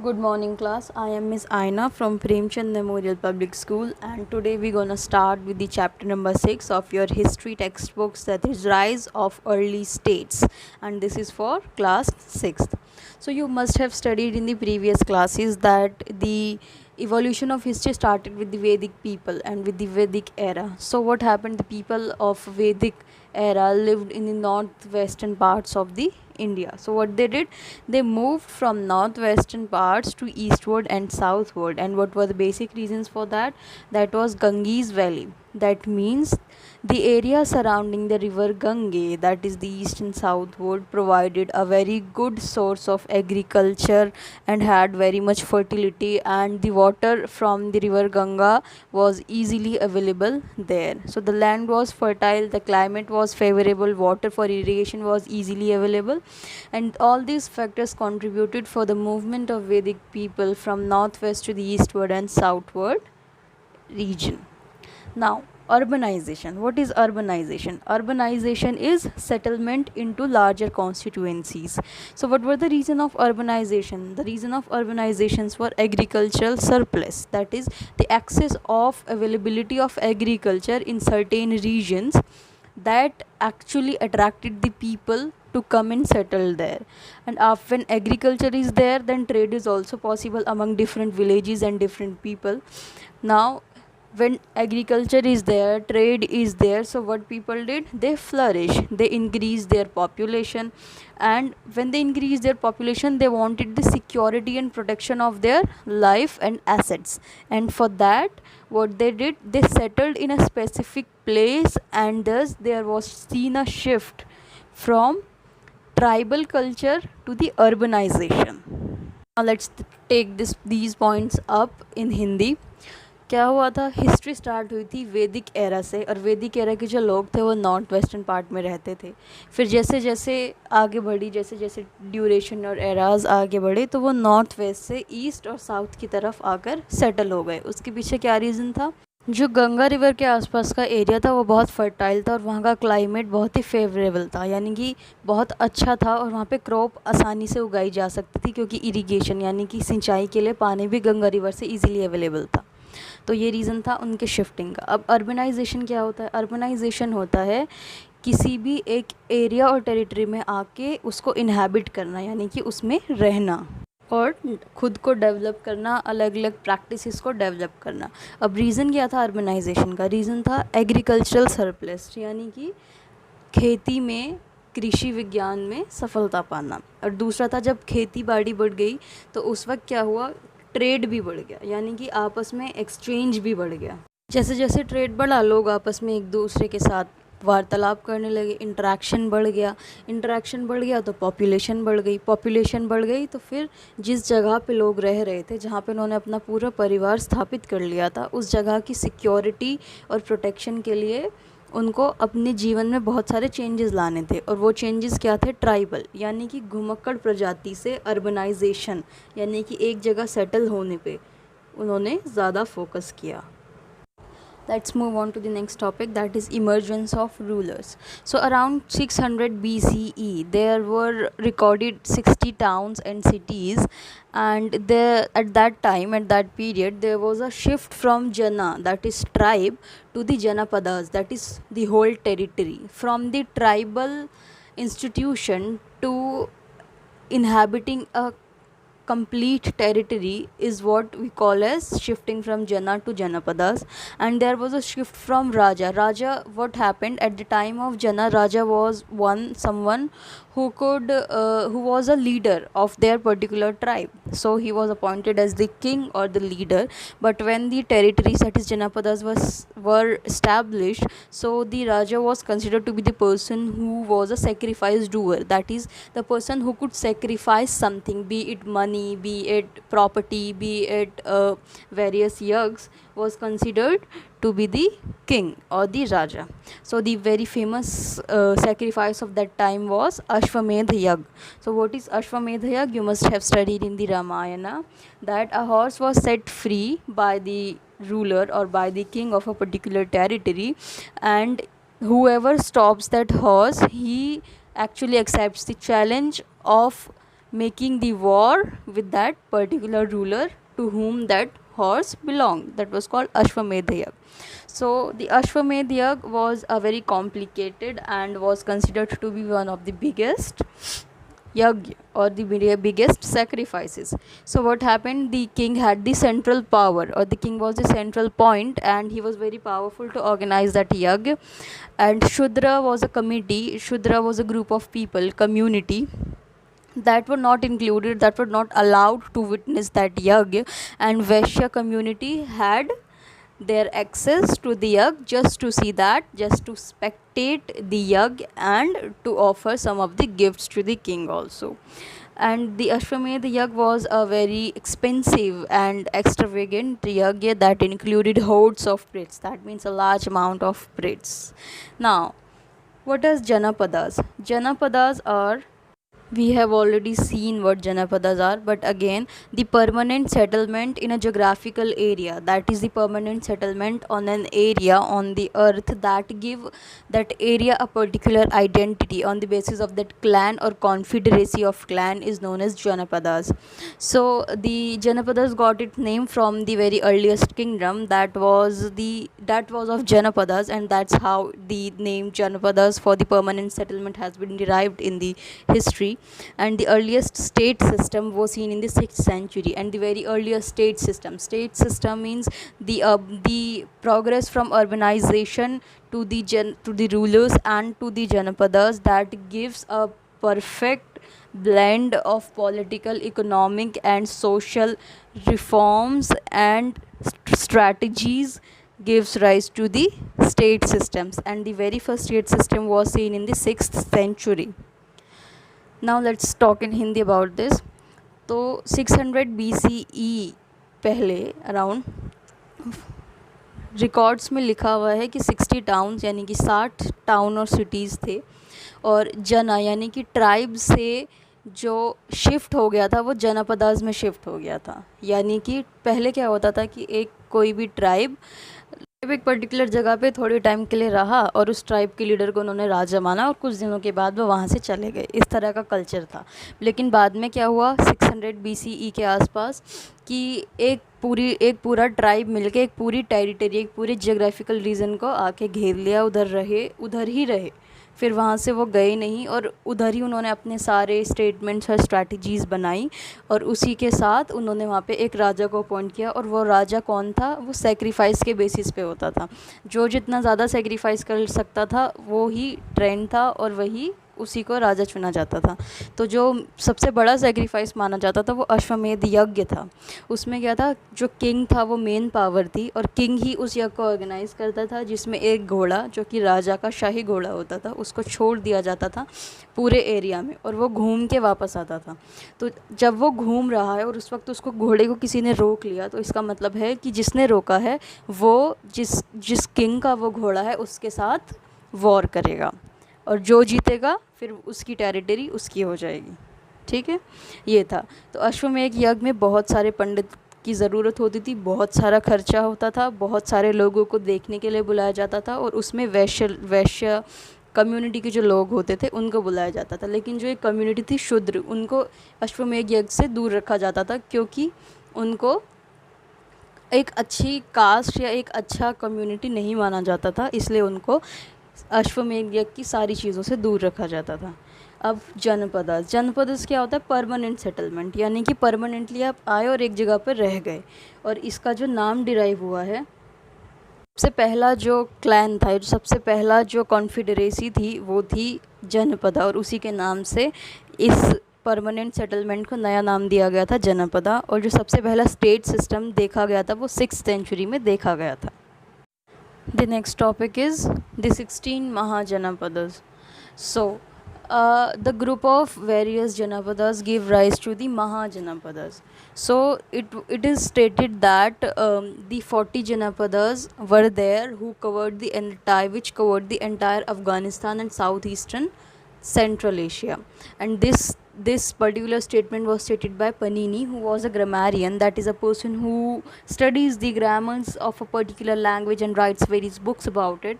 Good morning, class. I am Miss Aina from Premchand Memorial Public School, and today we're gonna start with the chapter number 6 of your history textbooks, that is Rise of Early States, and this is for class 6th. So you must have studied in the previous classes that the evolution of history started with the Vedic people and with the Vedic era. So what happened? The people of Vedic era lived in the northwestern parts of the India. So what they did, they moved from northwestern parts to eastward and southward. And what were the basic reasons for that? That was Ganges Valley. That means the area surrounding the river Gange, that is the east and southward, provided a very good source of agriculture and had very much fertility, and the water from the river Ganga was easily available there. So the land was fertile, the climate was favorable, water for irrigation was easily available, and all these factors contributed for the movement of Vedic people from northwest to the eastward and southward region. Now, urbanization. What is urbanization? Urbanization is settlement into larger constituencies. So what were the reason of urbanization? The reason of urbanizations were agricultural surplus, that is the access of availability of agriculture in certain regions that actually attracted the people to come and settle there. And when agriculture is there, then trade is also possible among different villages and different people. Now when agriculture is there, trade is there, so what people did, they flourish, they increase their population, and when they increase their population, they wanted the security and protection of their life and assets, and for that what they did, they settled in a specific place, and thus there was seen a shift from tribal culture to the urbanization. Now let's take these points up in Hindi. क्या हुआ था, history start हुई थी वैदिक era से, और वैदिक era के जो लोग थे वो नॉर्थ वेस्टर्न पार्ट में रहते थे. फिर जैसे जैसे आगे बढ़ी, जैसे जैसे ड्यूरेशन और एराज आगे बढ़े, तो वो नॉर्थ वेस्ट से ईस्ट और साउथ की तरफ आकर सेटल हो गए. उसके पीछे क्या रीज़न था? जो गंगा रिवर के आसपास का एरिया था वो बहुत फर्टाइल था, और वहाँ का क्लाइमेट बहुत ही फेवरेबल था, यानी कि बहुत अच्छा था, और वहाँ पे क्रॉप आसानी से उगाई जा सकती थी, क्योंकि इरिगेशन यानी कि सिंचाई के लिए पानी भी गंगा रिवर से ईजिली अवेलेबल था. तो ये रीज़न था उनके शिफ्टिंग का. अब अर्बनाइजेशन क्या होता है? अर्बनाइजेशन होता है किसी भी एक एरिया और टेरिटरी में आके उसको इनहेबिट करना, यानी कि उसमें रहना और खुद को डेवलप करना, अलग अलग प्रैक्टिसेस को डेवलप करना. अब रीज़न क्या था अर्बनाइजेशन का? रीज़न था एग्रीकल्चरल सरप्लस, यानी कि खेती में, कृषि विज्ञान में सफलता पाना. और दूसरा था जब खेती बाड़ी बढ़ गई तो उस वक्त क्या हुआ, ट्रेड भी बढ़ गया, यानी कि आपस में एक्सचेंज भी बढ़ गया. जैसे जैसे ट्रेड बढ़ा, लोग आपस में एक दूसरे के साथ वार्तालाप करने लगे, इंटरेक्शन बढ़ गया. इंटरेक्शन बढ़ गया तो पॉपुलेशन बढ़ गई, पॉपुलेशन बढ़ गई तो फिर जिस जगह पे लोग रह रहे थे, जहाँ पे उन्होंने अपना पूरा परिवार स्थापित कर लिया था, उस जगह की सिक्योरिटी और प्रोटेक्शन के लिए उनको अपने जीवन में बहुत सारे चेंजेस लाने थे. और वो चेंजेस क्या थे? ट्राइबल, यानी कि घुमक्कड़ प्रजाति से अर्बनाइजेशन, यानी कि एक जगह सेटल होने पे उन्होंने ज़्यादा फोकस किया. Let's move on to the next topic, that is emergence of rulers. So around 600 BCE there were recorded 60 towns and cities, and there at that time, at that period, there was a shift from Jana, that is tribe, to the Janapadas, that is the whole territory, from the tribal institution to inhabiting a complete territory is what we call as shifting from Jana to Janapadas. And there was a shift from Raja. What happened at the time of Jana? Raja was someone who was a leader of their particular tribe, so he was appointed as the king or the leader. But when the territories, that is Janapadas, were established, so the Raja was considered to be the person who was a sacrifice doer, that is the person who could sacrifice something, be it money, be it property, be it various yags, was considered to be the king or the Raja. So the very famous sacrifice of that time was Ashwamedh Yag. So what is Ashwamedh Yag? You must have studied in the Ramayana that a horse was set free by the ruler or by the king of a particular territory, and whoever stops that horse, he actually accepts the challenge of making the war with that particular ruler to whom that horse belonged. That was called Ashwamedha Yagna. So the Ashwamedh Yagna was a very complicated and was considered to be one of the biggest yagya or the biggest sacrifices. So what happened, the king had the central power, or the king was the central point, and he was very powerful to organize that yagya. And Shudra was a committee, Shudra was a group of people, community, that were not included, that were not allowed to witness that yagya, and Vaishya community had their access to the yagya just to see that, just to spectate the yagya and to offer some of the gifts to the king also. And the Ashwamedh yagya was a very expensive and extravagant yagya that included hordes of priests, that means a large amount of priests. Now, what are Janapadas? Janapadas are, we have already seen what Janapadas are, but again, the permanent settlement in a geographical area, that is the permanent settlement on an area on the earth that give that area a particular identity on the basis of that clan or confederacy of clan is known as Janapadas. So the Janapadas got its name from the very earliest kingdom that was of Janapadas, and that's how the name Janapadas for the permanent settlement has been derived in the history. And the earliest state system was seen in the 6th century. And the very earliest state system means the progress from urbanization to the rulers and to the Janapadas, that gives a perfect blend of political, economic and social reforms and strategies, gives rise to the state systems. And the very first state system was seen in the 6th century. Now let's talk in Hindi about this. तो 600 BCE पहले around records में लिखा हुआ है कि 60 towns यानी कि 60 town और सिटीज़ थे, और जना यानी कि ट्राइब से जो शिफ्ट हो गया था वो जनपदास में शिफ्ट हो गया था. यानी कि पहले क्या होता था कि कोई भी ट्राइब एक पर्टिकुलर जगह पे थोड़े टाइम के लिए रहा और उस ट्राइब के लीडर को उन्होंने राजा माना और कुछ दिनों के बाद वो वहाँ से चले गए. इस तरह का कल्चर था. लेकिन बाद में क्या हुआ 600 BCE के आसपास कि एक पूरा ट्राइब मिलके एक पूरी टेरिटरी, एक पूरे जियोग्राफिकल रीजन को आके घेर लिया, उधर ही रहे. फिर वहाँ से वो गए नहीं और उधर ही उन्होंने अपने सारे स्टेटमेंट्स और स्ट्रैटेजीज़ बनाई, और उसी के साथ उन्होंने वहाँ पे एक राजा को अपॉइंट किया. और वो राजा कौन था? वो सेक्रीफाइस के बेसिस पे होता था. जो जितना ज़्यादा सेक्रीफाइस कर सकता था वो ही ट्रेंड था और वही उसी को राजा चुना जाता था. तो जो सबसे बड़ा सेक्रीफाइस माना जाता था वो अश्वमेध यज्ञ था. उसमें क्या था, जो किंग था वो मेन पावर थी, और किंग ही उस यज्ञ को ऑर्गेनाइज़ करता था, जिसमें एक घोड़ा जो कि राजा का शाही घोड़ा होता था उसको छोड़ दिया जाता था पूरे एरिया में, और वो घूम के वापस आता था. तो जब वो घूम रहा है और उस वक्त उसको घोड़े को किसी ने रोक लिया, तो इसका मतलब है कि जिसने रोका है वो जिस किंग का वो घोड़ा है उसके साथ वॉर करेगा, और जो जीतेगा फिर उसकी टेरिटरी उसकी हो जाएगी. ठीक है, ये था. तो अश्वमेध यज्ञ में बहुत सारे पंडित की ज़रूरत होती थी, बहुत सारा खर्चा होता था, बहुत सारे लोगों को देखने के लिए बुलाया जाता था, और उसमें वैश्य कम्युनिटी के जो लोग होते थे उनको बुलाया जाता था. लेकिन जो एक कम्युनिटी थी शूद्र, उनको अश्वमेध यज्ञ से दूर रखा जाता था, क्योंकि उनको एक अच्छी कास्ट या एक अच्छा कम्युनिटी नहीं माना जाता था, इसलिए उनको अश्वमेध यज्ञ की सारी चीज़ों से दूर रखा जाता था. अब जनपदस क्या होता है? परमानेंट सेटलमेंट, यानी कि परमानेंटली आप आए और एक जगह पर रह गए. और इसका जो नाम डिराइव हुआ है, सबसे पहला जो क्लैन था, सबसे पहला जो कॉन्फेडरेसी थी वो थी जनपदा, और उसी के नाम से इस परमानेंट सेटलमेंट को नया नाम दिया गया था जनपदा. और जो सबसे पहला स्टेट सिस्टम देखा गया था वो 6th सेंचुरी में देखा गया था. The next topic is the 16 Mahajanapadas. So, the group of various Janapadas gave rise to the Mahajanapadas. So, it is stated that the 40 Janapadas were there who covered which covered the entire Afghanistan and southeastern Central Asia. And this particular statement was stated by Panini, who was a grammarian, that is a person who studies the grammars of a particular language and writes various books about it.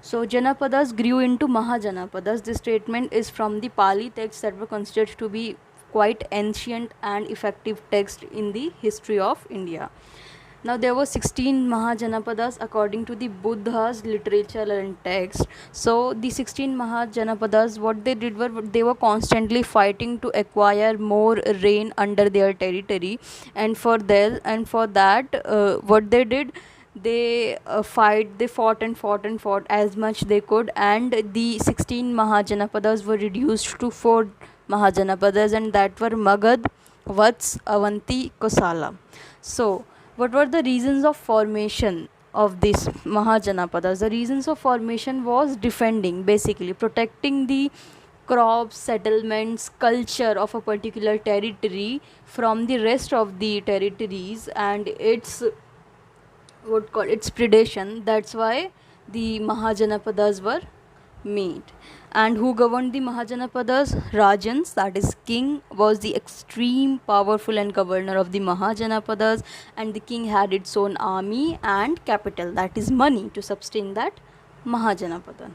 So Janapadas grew into Mahajanapadas. This statement is from the Pali texts that were considered to be quite ancient and effective text in the history of India. Now there were 16 Mahajanapadas according to the Buddha's literature and text. So the 16 Mahajanapadas, what they did were they were constantly fighting to acquire more rain under their territory, and for that, what they did, they fought and fought and fought as much they could, and the 16 Mahajanapadas were reduced to 4 Mahajanapadas, and that were Magad, Vats, Avanti, Kosala. So what were the reasons of formation of these Mahajanapadas? The reasons of formation was defending, basically protecting the crops, settlements, culture of a particular territory from the rest of the territories and its predation. That's why the Mahajanapadas were made. And who governed the Mahajanapadas? Rajans, that is king, was the extreme powerful and governor of the Mahajanapadas, and the king had its own army and capital, that is money, to sustain that Mahajanapada.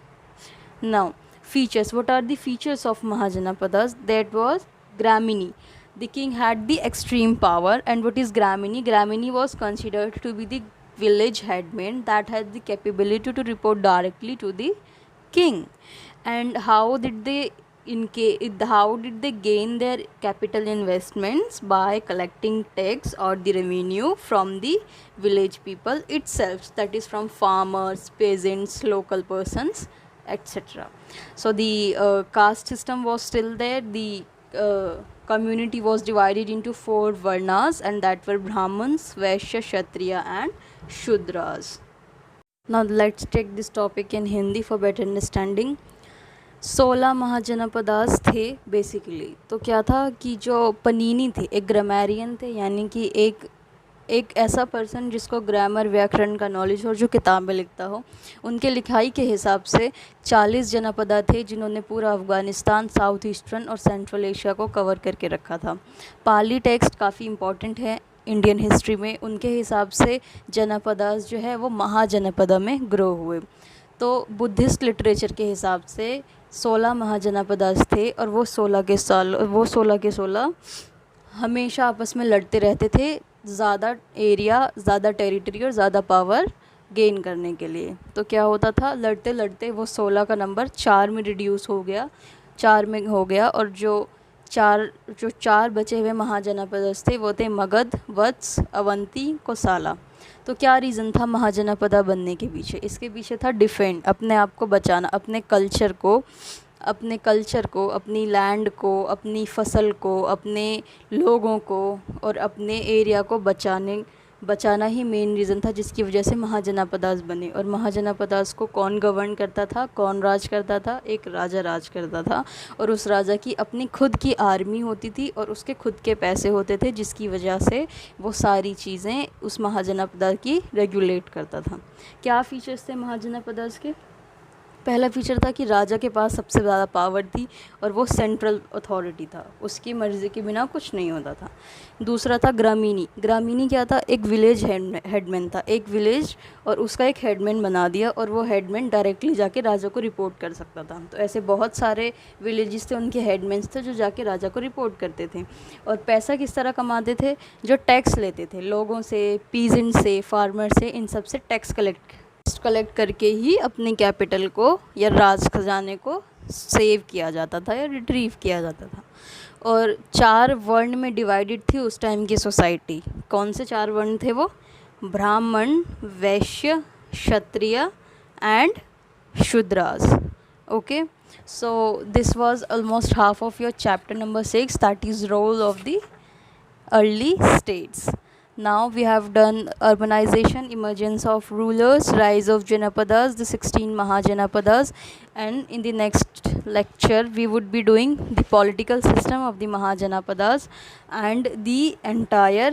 Now features. What are the features of Mahajanapadas? That was Gramini. The king had the extreme power. And what is Gramini? Gramini was considered to be the village headman that had the capability to report directly to the king. And how did they gain their capital investments? By collecting tax or the revenue from the village people itself, that is from farmers, peasants, local persons, etc. So the caste system was still there. The community was divided into 4 varnas, and that were Brahmins, Vaishya, Kshatriya and Shudras. Now let's take this topic in Hindi for better understanding. 16 mahajanapadas थे basically. तो क्या था कि जो पनीनी थे एक grammarian थे, यानी कि एक ऐसा पर्सन जिसको ग्रामर, व्याकरण का नॉलेज हो, जो किताबें लिखता हो. उनके लिखाई के हिसाब से 40 जनपदा थे जिन्होंने पूरा अफ़गानिस्तान, साउथ ईस्टर्न और सेंट्रल एशिया को कवर करके रखा था. पाली टेक्स्ट काफ़ी इम्पॉर्टेंट है इंडियन हिस्ट्री में. उनके हिसाब से जनपदास जो है वो महाजनपदा में ग्रो हुए. तो बुद्धिस्ट लिटरेचर के हिसाब से 16 महाजनपदास थे, और वो 16 के 16 हमेशा आपस में लड़ते रहते थे ज़्यादा एरिया, ज़्यादा टेरिटरी और ज़्यादा पावर गेन करने के लिए. तो क्या होता था, लड़ते लड़ते वो 16 का नंबर 4 में रिड्यूस हो गया, 4 में हो गया. और जो चार बचे हुए महाजनपद थे वो थे मगध, वत्स, अवंती, कोसाला. तो क्या रीज़न था महाजनपदा बनने के पीछे? इसके पीछे था डिफेंड, अपने आप को बचाना, अपने कल्चर को, अपनी लैंड को, अपनी फसल को, अपने लोगों को और अपने एरिया को बचाना ही मेन रीज़न था, जिसकी वजह से महाजनपदास बने. और महाजनपदास को कौन गवर्न करता था, कौन राज करता था? एक राजा राज करता था, और उस राजा की अपनी खुद की आर्मी होती थी और उसके खुद के पैसे होते थे, जिसकी वजह से वो सारी चीज़ें उस महाजनपदा की रेगुलेट करता था. क्या फ़ीचर्स थे महाजनपदास के? पहला फीचर था कि राजा के पास सबसे ज़्यादा पावर थी और वो सेंट्रल अथॉरिटी था, उसकी मर्ज़ी के बिना कुछ नहीं होता था. दूसरा था ग्रामीणी. ग्रामीणी क्या था? एक विलेज हेडमैन था. एक विलेज और उसका एक हेडमैन बना दिया, और वो हेडमैन डायरेक्टली जाके राजा को रिपोर्ट कर सकता था. तो ऐसे बहुत सारे विलेजेस थे, उनके हेडमैन्स थे जो जाके राजा को रिपोर्ट करते थे. और पैसा किस तरह कमाते थे? जो टैक्स लेते थे लोगों से, पीजेंट से, फार्मर से, इन सब से टैक्स कलेक्ट करके ही अपने कैपिटल को या राज खजाने को सेव किया जाता था या रिट्रीव किया जाता था. और 4 वर्ण में डिवाइडेड थी उस टाइम की सोसाइटी. कौन से 4 वर्ण थे वो? Brahmin, Vaishya, Kshatriya and Shudras. Okay, so this was almost half of your chapter number 6, that is role of the early states. Now we have done urbanization, emergence of rulers, rise of Janapadas, the 16 Mahajanapadas, and in the next lecture we would be doing the political system of the Mahajanapadas and the entire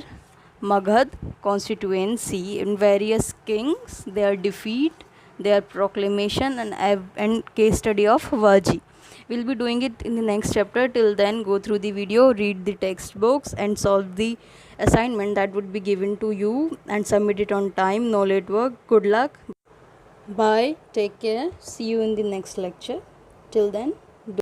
Magadh constituency in various kings, their defeat, their proclamation, and case study of Vaji. We'll be doing it in the next chapter. Till then, go through the video, read the textbooks and solve the assignment that would be given to you and submit it on time. No late work. Good luck. Bye. Take care. See you in the next lecture. Till then.